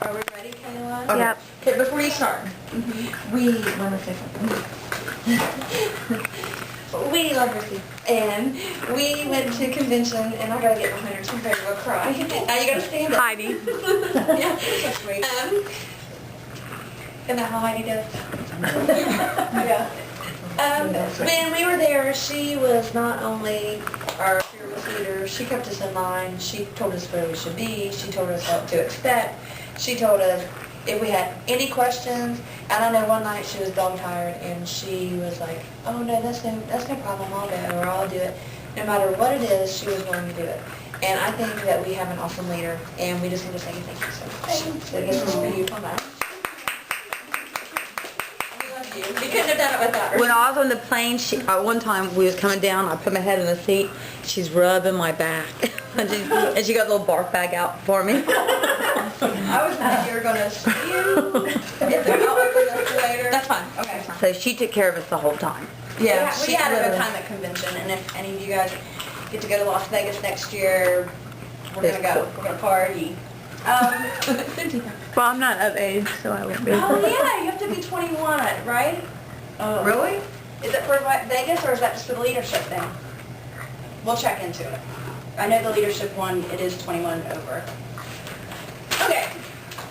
Are we ready, Kayla? Okay. Yep. Okay, before you start, we want to say something. We love Rissie, and we went to convention, and I gotta get behind her. She's ready to cry. Now you gotta stand up. Heidi. Yeah, that's sweet. Isn't that how Heidi does? Yeah. When we were there, she was not only our fearless leader, she kept us in line, she told us where we should be, she told us what to expect, she told us if we had any questions, and I know one night she was dog tired and she was like, oh no, that's no problem, I'll go, or I'll do it. No matter what it is, she was willing to do it. And I think that we have an awesome leader, and we just need to say thank you so much. So this is for you, Mama. We couldn't have done it without her. When I was on the plane, one time we was coming down, I put my head in the seat, she's rubbing my back. and she got a little bark bag out for me. I was thinking you were going to spew. If they're not with us later. That's fine. Okay. So she took care of us the whole time. Yeah, we she had a good really- time at convention, and if any of you guys get to go to Las Vegas next year, we're going to It's go. cool. We're going to party. Well, I'm not of age, so I won't be. Oh yeah, you have to be 21, right? Really? Is it for Vegas, or is that just for the leadership thing? We'll check into it. I know the leadership one, it is 21 over. Okay,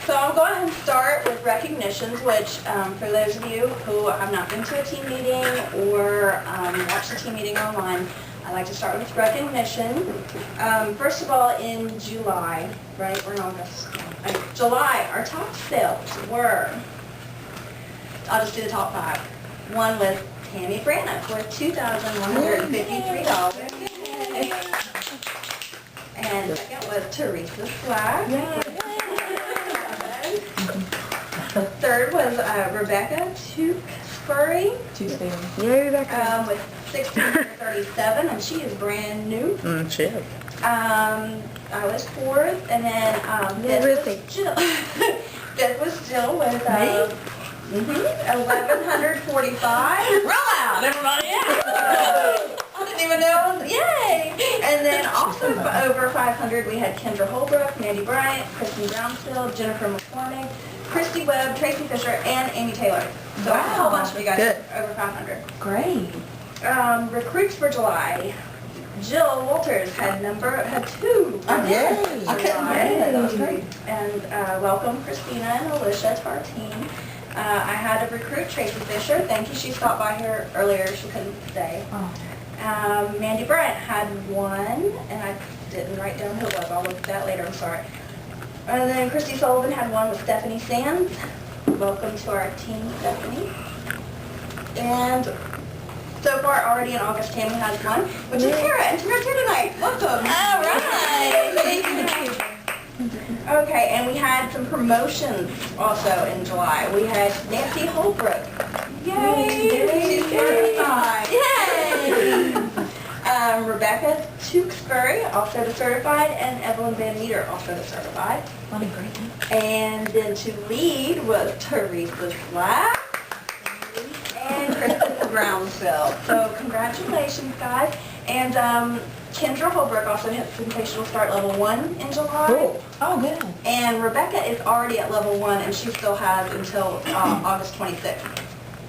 so I'll go ahead and start with recognitions, which for those of you who have not been to a team meeting or watched the team meeting online, I like to start with recognition. First of all, in July, right, we're in August. July, our top sales were, I'll just do the top 5. One was Tammy Brannock with $2,153. And second was Teresa Slack. Third was Rebecca Tewksbury Yeah, Rebecca. with $1,637, and she is brand new. She is. I was fourth, and then fifth was Jill. Fifth was Jill with $1,145. Roll out, everybody! Yeah. I didn't even know. Yay! And then also over 500, we had Kendra Holbrook, Mandy Bryant, Kristen Brownfield, Jennifer McCormick, Christy Webb, Tracy Fisher, and Amy Taylor. So a whole bunch of you guys Good. over 500. Great. Recruits for July. Jill Walters had 2. Yay. I couldn't get it. That was great. And welcome Christina and Alicia to our team. I had to recruit Tracy Fisher. Thank you. She stopped by here earlier. She couldn't stay. Mandy Bryant had 1, and I didn't write down who it was. I'll look at that later. I'm sorry. And then Christy Sullivan had 1 with Stephanie Sands. Welcome to our team, Stephanie. And so far, already in August, Tammy has 1, which is Kara, and Tara's here tonight. Welcome. All right. Okay, and we had some promotions also in July. We had Nancy Holbrook. Yay! She's certified. Yay! Rebecca Tewksbury, also the certified, and Evelyn Van Meter, also the certified. What a great name. And then to lead was Teresa Slack and Kristen Brownfield. So congratulations, guys. And Kendra Holbrook also has presentation will start level 1 in July. Cool. Oh, good. And Rebecca is already at level 1, and she still has until August 26th.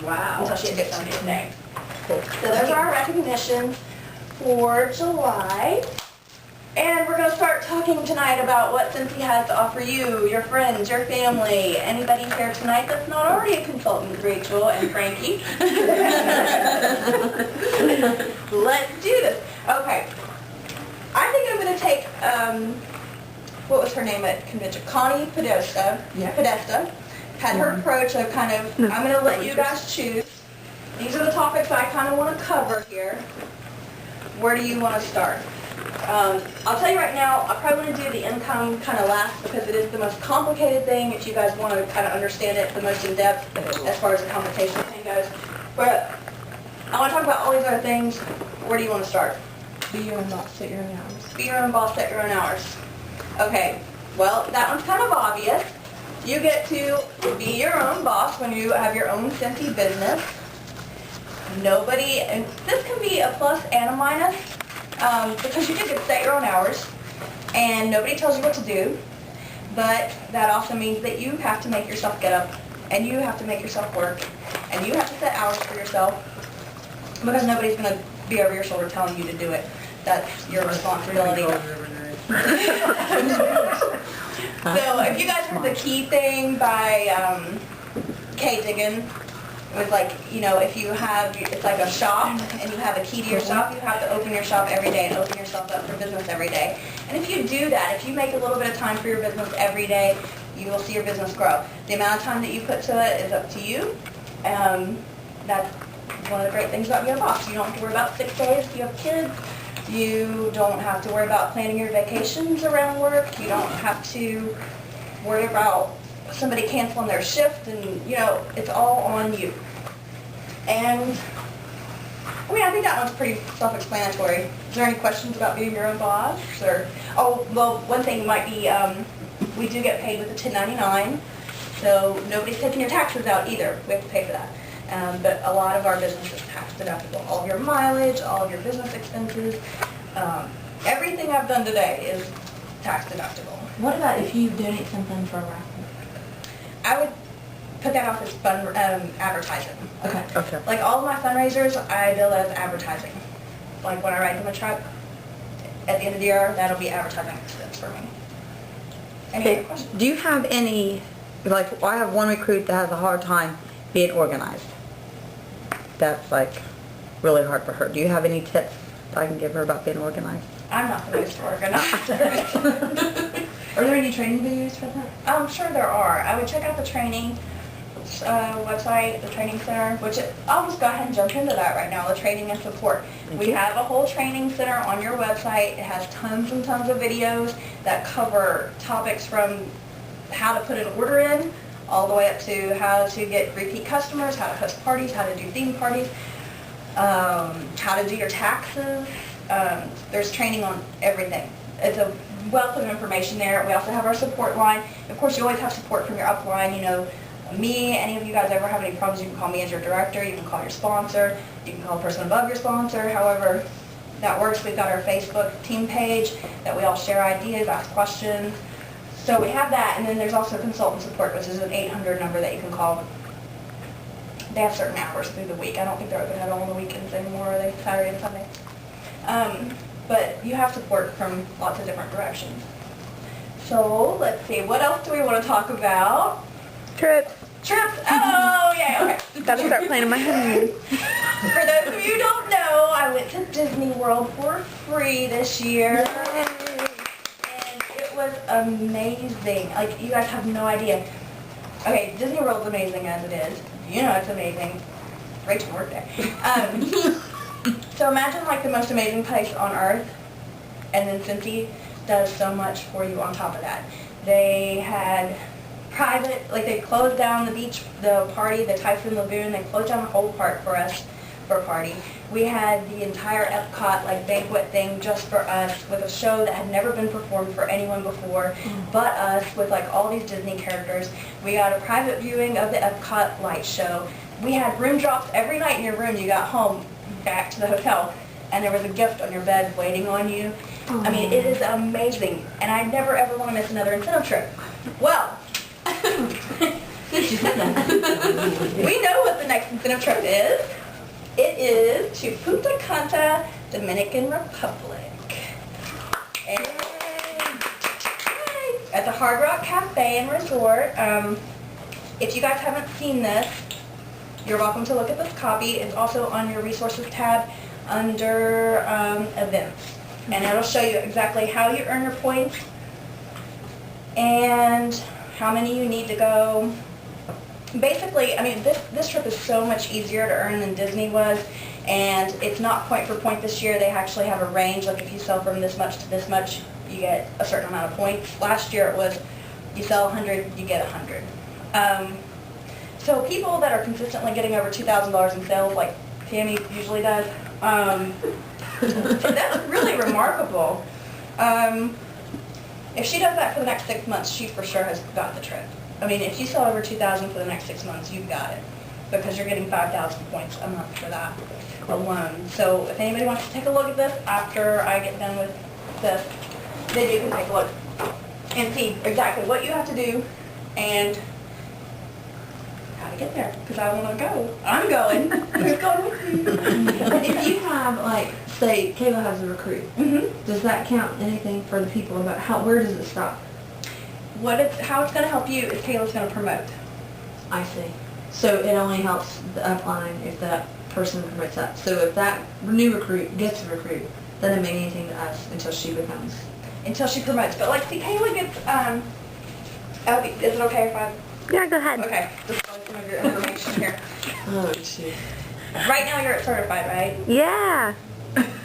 Wow. Until she gets on today. Cool. So those are our recognitions for July. And we're going to start talking tonight about what Scentsy has to offer you, your friends, your family, anybody here tonight that's not already a consultant, Rachel and Frankie. Let's do this. Okay. I think I'm going to take, what was her name at convention? Connie Podesta. Yeah. Podesta had her approach of kind of, I'm going to let you guys choose. These are the topics I kind of want to cover here. Where do you want to start? I'll tell you right now, I probably want to do the income kind of last because it is the most complicated thing if you guys want to kind of understand it the most in depth as far as the compensation thing goes. But I want to talk about all these other things. Where do you want to start? Be your own boss, set your own hours. Be your own boss, set your own hours. Okay, well, that one's kind of obvious. You get to be your own boss when you have your own Scentsy business. Nobody, and this can be a plus and a minus, because you do get to set your own hours, and nobody tells you what to do. but that also means that you have to make yourself get up, and you have to make yourself work, and you have to set hours for yourself, because nobody's going to be over your shoulder telling you to do it. That's your responsibility. So if you guys heard the key thing by Kay Diggin, it was like, you know, if you have, it's like a shop and you have a key to your shop, you have to open your shop every day and open yourself up for business every day. And if you do that, if you make a little bit of time for your business every day, you will see your business grow. The amount of time that you put to it is up to you. That's one of the great things about being a boss. You don't have to worry about sick days if you have kids. You don't have to worry about planning your vacations around work. You don't have to worry about somebody canceling their shift, and you know, it's all on you. And I mean, I think that one's pretty self-explanatory. Is there any questions about being your own boss? Or, oh, well, one thing might be, we do get paid with a 1099, so nobody's taking your taxes out either. We have to pay for that. But a lot of our business is tax deductible. All of your mileage, all of your business expenses, everything I've done today is tax deductible. What about if you donate something for a raffle? I would put that off as fun advertising. Okay. Okay. Like all of my fundraisers, I bill as advertising. Like when I ride them a truck, at the end of the year, that'll be advertising expense for me. Any other questions? Do you have any, like, I have one recruit that has a hard time being organized. That's like really hard for her. Do you have any tips that I can give her about being organized? I'm not the most organized. Are there any training videos for that? I'm sure there are. I would check out the training website, the training center, which I'll just go ahead and jump into that right now, the training and support. We have a whole training center on your website. It has tons and tons of videos that cover topics from how to put an order in, all the way up to how to get repeat customers, how to host parties, how to do theme parties, how to do your taxes. There's training on everything. It's a wealth of information there. We also have our support line. Of course, you always have support from your upline. You know, me, any of you guys ever have any problems, you can call me as your director, you can call your sponsor, you can call a person above your sponsor, however that works. We've got our Facebook team page that we all share ideas, ask questions. So we have that, and then there's also consultant support, which is an 800 number that you can call. They have certain hours through the week. I don't think they're open at all on the weekends anymore, are they? Saturday and Sunday. But you have support from lots of different directions. So let's see, what else do we want to talk about? Trips. Trips. Oh, yeah, okay. Gotta start planning my honeymoon. For those of you who don't know, I went to Disney World for free this year. It was amazing. Like, you guys have no idea. Okay, Disney World's amazing as it is. You know it's amazing. Rachel worked there. So imagine like the most amazing place on earth, and then Scentsy does so much for you on top of that. They had private, like they closed down the beach, the party, the Typhoon Lagoon. They closed down the whole park for us for a party. We had the entire Epcot like banquet thing just for us, with a show that had never been performed for anyone before but us, with like all these Disney characters. We got a private viewing of the Epcot light show. We had room drops every night in your room. You got home, back to the hotel, and there was a gift on your bed waiting on you. I mean, it is amazing, and I never ever want to miss another incentive trip. Well, we know what the next incentive trip is. It is to Punta Cana, Dominican Republic. And at the Hard Rock Cafe and Resort. If you guys haven't seen this, you're welcome to look at this copy. It's also on your resources tab under events. And it'll show you exactly how you earn your points and how many you need to go. Basically, I mean, this trip is so much easier to earn than Disney was, and it's not point for point this year. They actually have a range, like if you sell from this much to this much, you get a certain amount of points. Last year it was, you sell 100, you get 100. So people that are consistently getting over $2,000 in sales, like Tammy usually does, that's really remarkable. If she does that for the next 6 months, she for sure has got the trip. I mean, if you sell over $2,000 for the next 6 months, you've got it, because you're getting 5,000 points a month for that alone. So if anybody wants to take a look at this after I get done with this, then you can take a look. and see exactly what you have to do and how to get there. Because I want to go. I'm going. Who's going with me? If you have, like, say, Kayla has a recruit, Mm-hmm. does that count anything for the people about where does it stop? How it's going to help you is Kayla's going to promote. I see. So it only helps the upline if that person promotes up. So if that new recruit gets a recruit, that doesn't mean anything to us until she becomes. Until she promotes. But like, see, Kayla gets, is it okay if I... Yeah, go ahead. Okay, just like some of your information here. Oh, shit. Right now you're at certified, right? Yeah.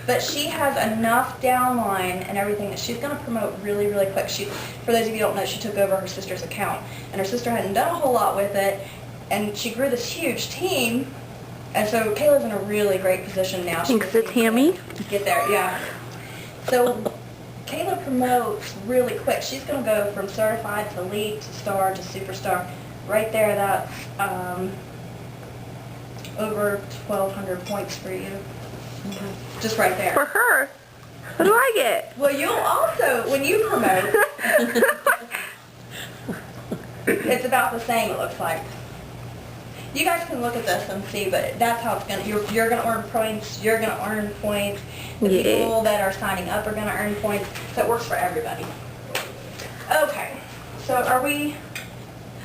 But she has enough downline and everything that she's going to promote really, really quick. For those of you who don't know, she took over her sister's account. And her sister hadn't done a whole lot with it. And she grew this huge team. And so Kayla's in a really great position now. Thanks to Tammy. Get there, yeah. So Kayla promotes really quick. She's going to go from certified to elite to star to superstar. Right there, that's over 1,200 points for you. Okay. Just right there. For her. What do I get? Well, you'll also, when you promote, it's about the same, it looks like. You guys can look at this and see, but that's how it's going to, you're going to earn points, you're going to earn points. The Yeah. people that are signing up are going to earn points, so it works for everybody. Okay, so are we,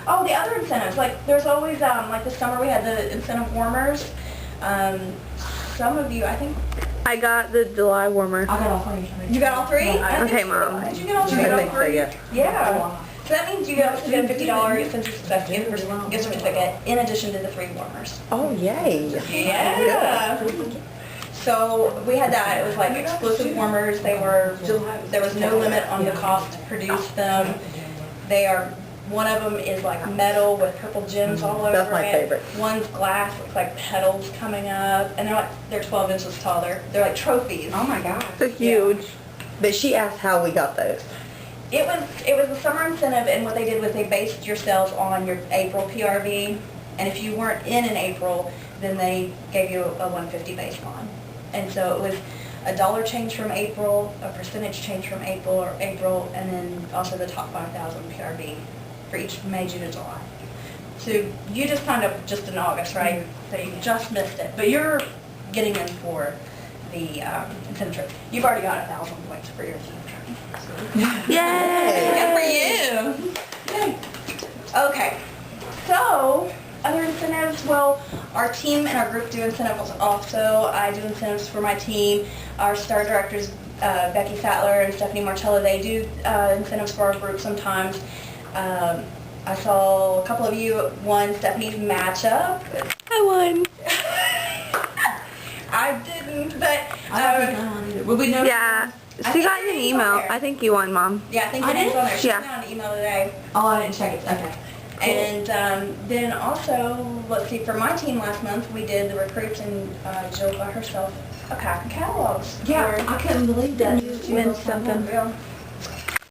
oh, the other incentives, like there's always, like this summer we had the incentive warmers. Some of you, I think, I got the July warmer. I got all three. you got all three? Yeah, I think Okay, you Mom. did. Did you get all three? I think so, yeah. Yeah. So that means you also get a $50 Scentsy Success gift certificate in addition to the 3 warmers. Oh, yay. Yeah. So we had that. It was like exclusive warmers. There was no limit on the cost to produce them. They are, one of them is like metal with purple gems all over it. That's my favorite. One's glass with like petals coming up, and they're 12 inches tall. They're like trophies. Oh my god. So huge. But she asked how we got those. It was a summer incentive, and what they did was they based your sales on your April PRV, and if you weren't in April, then they gave you a 150 baseline. And so it was a dollar change from April, a percentage change from April, and then also the top 5,000 PRV for each May, June, and July. So you just signed up just in August, right? So you just missed it, but you're getting in for the incentive trip. You've already got 1,000 points for your incentive trip. Yay! Good for you. Yay. Okay, so other incentives, well, our team and our group do incentives also. I do incentives for my team. Our star directors, Becky Sattler and Stephanie Marcello, they do incentives for our group sometimes. I saw a couple of you won Stephanie's matchup. I won. I didn't, but I don't think I won either. Will we know? Yeah. I She think got your an name's on email. there. I think you won, Mom. yeah, I think I your name's did? on there. She Yeah. sent out an email today. Oh, I didn't check it. Okay. And then also, let's see, for my team last month, we did the recruits, and Jill got herself a pack of catalogs. Yeah, I couldn't believe that. Meant something. Yeah.